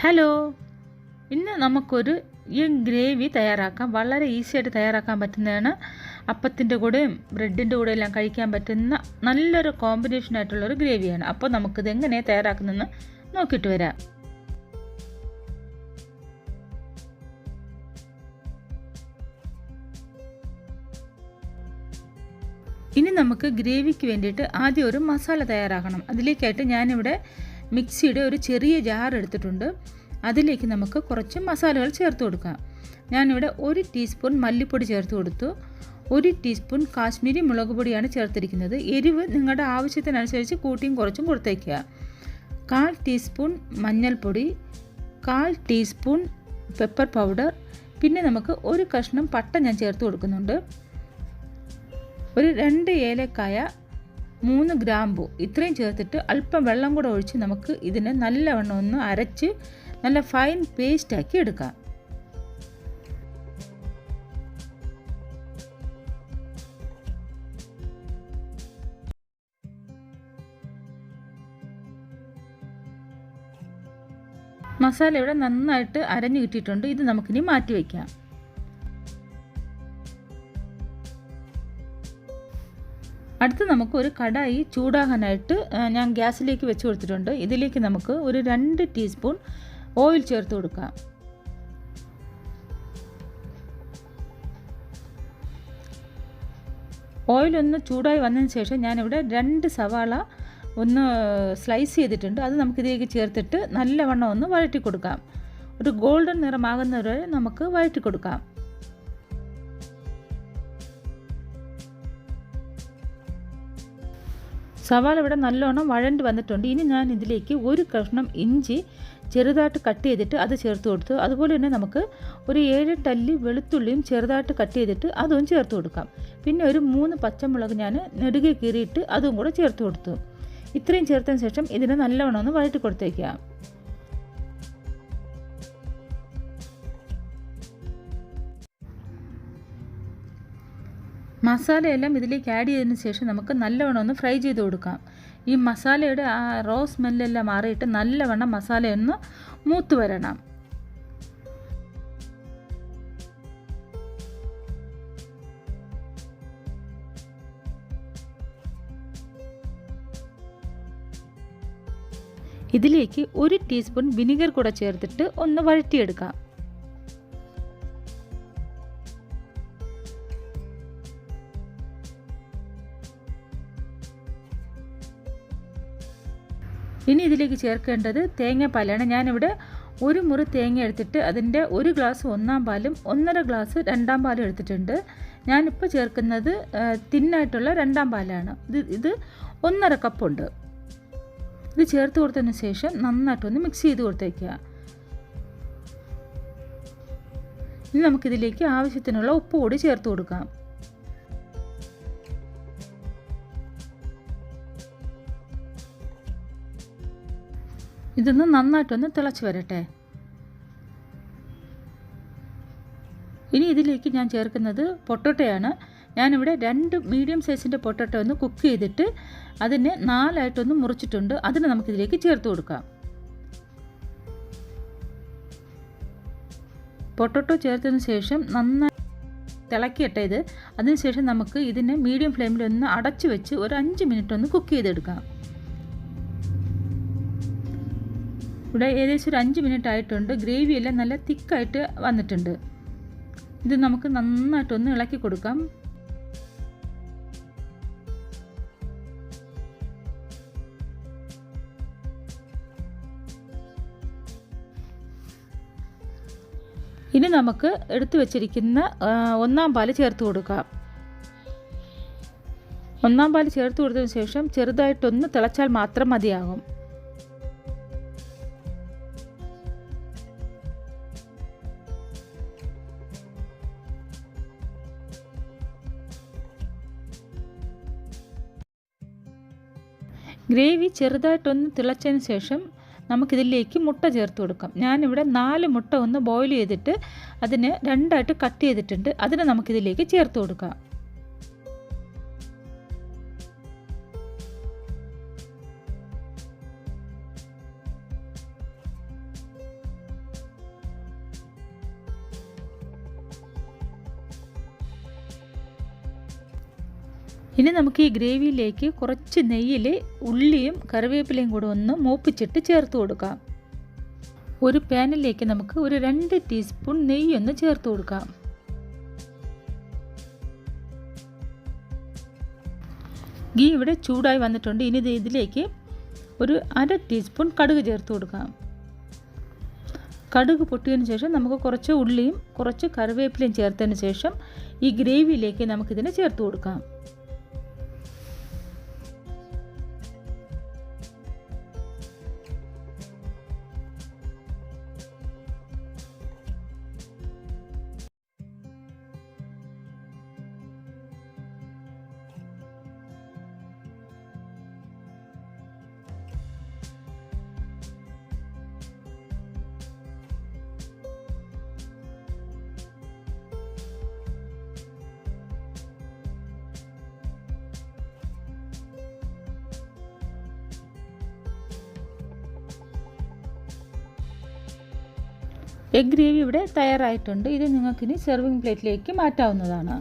Hello, ഇന്ന് നമുക്കൊരു gravy തയ്യാറാക്കാം. വളരെ ഈസി ആയിട്ട് തയ്യാറാക്കാൻ പറ്റുന്നതാണ്. അപ്പത്തിൻ്റെ കൂടെയും ബ്രെഡിൻ്റെ കൂടെ എല്ലാം കഴിക്കാൻ പറ്റുന്ന നല്ലൊരു കോമ്പിനേഷൻ ആയിട്ടുള്ളൊരു ഗ്രേവിയാണ്. അപ്പോൾ നമുക്കിത് എങ്ങനെയാണ് തയ്യാറാക്കുന്നതെന്ന് നോക്കിയിട്ട് വരാം. ഇനി നമുക്ക് ഗ്രേവിക്ക് വേണ്ടിയിട്ട് ആദ്യം ഒരു മസാല തയ്യാറാക്കണം. അതിലേക്കായിട്ട് ഞാനിവിടെ മിക്സിയുടെ ഒരു ചെറിയ ജാർ എടുത്തിട്ടുണ്ട്. അതിലേക്ക് നമുക്ക് കുറച്ച് മസാലകൾ ചേർത്ത് കൊടുക്കാം. ഞാനിവിടെ 1 ടീസ്പൂൺ മല്ലിപ്പൊടി ചേർത്ത് കൊടുത്തു. 1 ടീസ്പൂൺ കാശ്മീരി മുളക് പൊടിയാണ് ചേർത്തിരിക്കുന്നത്. എരിവ് നിങ്ങളുടെ ആവശ്യത്തിനനുസരിച്ച് കൂട്ടിയും കുറച്ചും കൊടുത്തേക്കുക. 1/4 ടീസ്പൂൺ മഞ്ഞൾപ്പൊടി, 1/4 ടീസ്പൂൺ പെപ്പർ പൗഡർ, പിന്നെ നമുക്ക് ഒരു കഷ്ണം പട്ട ഞാൻ ചേർത്ത് കൊടുക്കുന്നുണ്ട്. ഒരു 2 ഏലക്കായ, 3 ഗ്രാമ്പു ഇത്രയും ചേർത്തിട്ട് അല്പം വെള്ളം കൂടെ ഒഴിച്ച് നമുക്ക് ഇതിനെ നല്ലവണ്ണം ഒന്ന് അരച്ച് നല്ല ഫൈൻ പേസ്റ്റാക്കി എടുക്കാം. മസാല ഇവിടെ നന്നായിട്ട് അരഞ്ഞു കിട്ടിയിട്ടുണ്ട്. ഇത് നമുക്കിനി മാറ്റി വയ്ക്കാം. അടുത്ത് നമുക്ക് ഒരു കടായി ചൂടാകാനായിട്ട് ഞാൻ ഗ്യാസിലേക്ക് വെച്ച് കൊടുത്തിട്ടുണ്ട്. ഇതിലേക്ക് നമുക്ക് ഒരു 2 ടീസ്പൂൺ ഓയിൽ ചേർത്ത് കൊടുക്കാം. ഓയിൽ ഒന്ന് ചൂടായി വന്നതിന് ശേഷം ഞാനിവിടെ 2 സവാള ഒന്ന് സ്ലൈസ് ചെയ്തിട്ടുണ്ട്. അത് നമുക്കിതിലേക്ക് ചേർത്തിട്ട് നല്ലവണ്ണം ഒന്ന് വഴറ്റി കൊടുക്കാം. ഒരു ഗോൾഡൻ നിറമാകുന്നവരെ നമുക്ക് വഴറ്റി കൊടുക്കാം. സവാള ഇവിടെ നല്ലോണം വഴണ്ട് വന്നിട്ടുണ്ട്. ഇനി ഞാൻ ഇതിലേക്ക് ഒരു കഷ്ണം ഇഞ്ചി ചെറുതായിട്ട് കട്ട് ചെയ്തിട്ട് അത് ചേർത്ത് കൊടുത്തു. അതുപോലെ തന്നെ നമുക്ക് ഒരു 7-8 അല്ലി വെളുത്തുള്ളിയും ചെറുതായിട്ട് കട്ട് ചെയ്തിട്ട് അതും ചേർത്ത് കൊടുക്കാം. പിന്നെ ഒരു 3 പച്ചമുളക് ഞാൻ നെടുകെ കീറിയിട്ട് അതും കൂടെ ചേർത്ത് കൊടുത്തു. ഇത്രയും ചേർത്തതിന് ശേഷം ഇതിനെ നല്ലവണ്ണം ഒന്ന് വഴറ്റി കൊടുത്തേക്കാം. മസാലയെല്ലാം ഇതിലേക്ക് ആഡ് ചെയ്തതിന് ശേഷം നമുക്ക് നല്ലവണ്ണം ഒന്ന് ഫ്രൈ ചെയ്ത് കൊടുക്കാം. ഈ മസാലയുടെ ആ റോ സ്മെല്ലെല്ലാം മാറിയിട്ട് നല്ലവണ്ണം മസാലയൊന്ന് മൂത്ത് വരണം. ഇതിലേക്ക് 1 ടീസ്പൂൺ വിനെഗർ കൂടെ ചേർത്തിട്ട് ഒന്ന് വഴറ്റിയെടുക്കാം. ഇനി ഇതിലേക്ക് ചേർക്കേണ്ടത് തേങ്ങാപ്പാലാണ്. ഞാനിവിടെ 1 മുറി തേങ്ങ എടുത്തിട്ട് അതിൻ്റെ 1 ഗ്ലാസ് 1-ാം പാലും 1.5 ഗ്ലാസ് 2-ാം പാലും എടുത്തിട്ടുണ്ട്. ഞാനിപ്പോൾ ചേർക്കുന്നത് തിന്നായിട്ടുള്ള 2-ാം പാലാണ്. ഇത് 1.5 കപ്പുണ്ട്. ഇത് ചേർത്ത് കൊടുത്തതിന് ശേഷം നന്നായിട്ടൊന്ന് മിക്സ് ചെയ്ത് കൊടുത്തേക്കുക. ഇനി നമുക്കിതിലേക്ക് ആവശ്യത്തിനുള്ള ഉപ്പ് കൂടി ചേർത്ത് കൊടുക്കാം. ഇതൊന്ന് നന്നായിട്ടൊന്ന് തിളച്ച് വരട്ടെ. ഇനി ഇതിലേക്ക് ഞാൻ ചേർക്കുന്നത് പൊട്ടറ്റോയാണ്. ഞാനിവിടെ 2 മീഡിയം സൈസിൻ്റെ പൊട്ടറ്റോ ഒന്ന് കുക്ക് ചെയ്തിട്ട് അതിനെ 4 ആയിട്ടൊന്ന് മുറിച്ചിട്ടുണ്ട്. അതിന് നമുക്കിതിലേക്ക് ചേർത്ത് കൊടുക്കാം. പൊട്ടറ്റോ ചേർത്തതിന് ശേഷം നന്നായി തിളക്കിയിട്ടെ ഇത്. അതിനുശേഷം നമുക്ക് ഇതിനെ മീഡിയം ഫ്ലെയിമിൽ ഒന്ന് അടച്ചു വെച്ച് ഒരു 5 മിനിറ്റ് ഒന്ന് കുക്ക് ചെയ്തെടുക്കാം. ഇവിടെ ഏകദേശം ഒരു 5 മിനിറ്റ് ആയിട്ടുണ്ട്. ഗ്രേവി എല്ലാം നല്ല തിക്കായിട്ട് വന്നിട്ടുണ്ട്. ഇത് നമുക്ക് നന്നായിട്ടൊന്ന് ഇളക്കി കൊടുക്കാം. ഇനി നമുക്ക് എടുത്തു വച്ചിരിക്കുന്ന 1-ാം പാല് ചേർത്ത് കൊടുക്കാം. 1-ാം പാല് ചേർത്ത് കൊടുത്തതിന് ശേഷം ചെറുതായിട്ടൊന്ന് തിളച്ചാൽ മാത്രം മതിയാകും. ഗ്രേവി ചെറുതായിട്ടൊന്ന് തിളച്ചതിന് ശേഷം നമുക്കിതിലേക്ക് മുട്ട ചേർത്ത് കൊടുക്കാം. ഞാനിവിടെ 4 മുട്ട ഒന്ന് ബോയിൽ ചെയ്തിട്ട് അതിനെ 2ആയിട്ട് കട്ട് ചെയ്തിട്ടുണ്ട്. അതിനെ നമുക്കിതിലേക്ക് ചേർത്ത് കൊടുക്കാം. ഇനി നമുക്ക് ഈ ഗ്രേവിയിലേക്ക് കുറച്ച് നെയ്യിൽ ഉള്ളിയും കറിവേപ്പിലയും കൂടെ ഒന്ന് മൂപ്പിച്ചിട്ട് ചേർത്ത് കൊടുക്കാം. ഒരു പാനിലേക്ക് നമുക്ക് ഒരു 2 ടീസ്പൂൺ നെയ്യൊന്ന് ചേർത്ത് കൊടുക്കാം. ഗീ ഇവിടെ ചൂടായി വന്നിട്ടുണ്ട്. ഇനി ഇതിലേക്ക് ഒരു 1/2 ടീസ്പൂൺ കടുക് ചേർത്ത് കൊടുക്കാം. കടുക് പൊട്ടിയതിന് ശേഷം നമുക്ക് കുറച്ച് ഉള്ളിയും കുറച്ച് കറിവേപ്പിലയും ചേർത്തതിന് ശേഷം ഈ ഗ്രേവിയിലേക്ക് നമുക്കിതിനെ ചേർത്ത് കൊടുക്കാം. എഗ് ഗ്രേവി ഇവിടെ തയ്യാറായിട്ടുണ്ട്. ഇത് നിങ്ങൾക്കിനി സെർവിങ് പ്ലേറ്റിലേക്ക് മാറ്റാവുന്നതാണ്.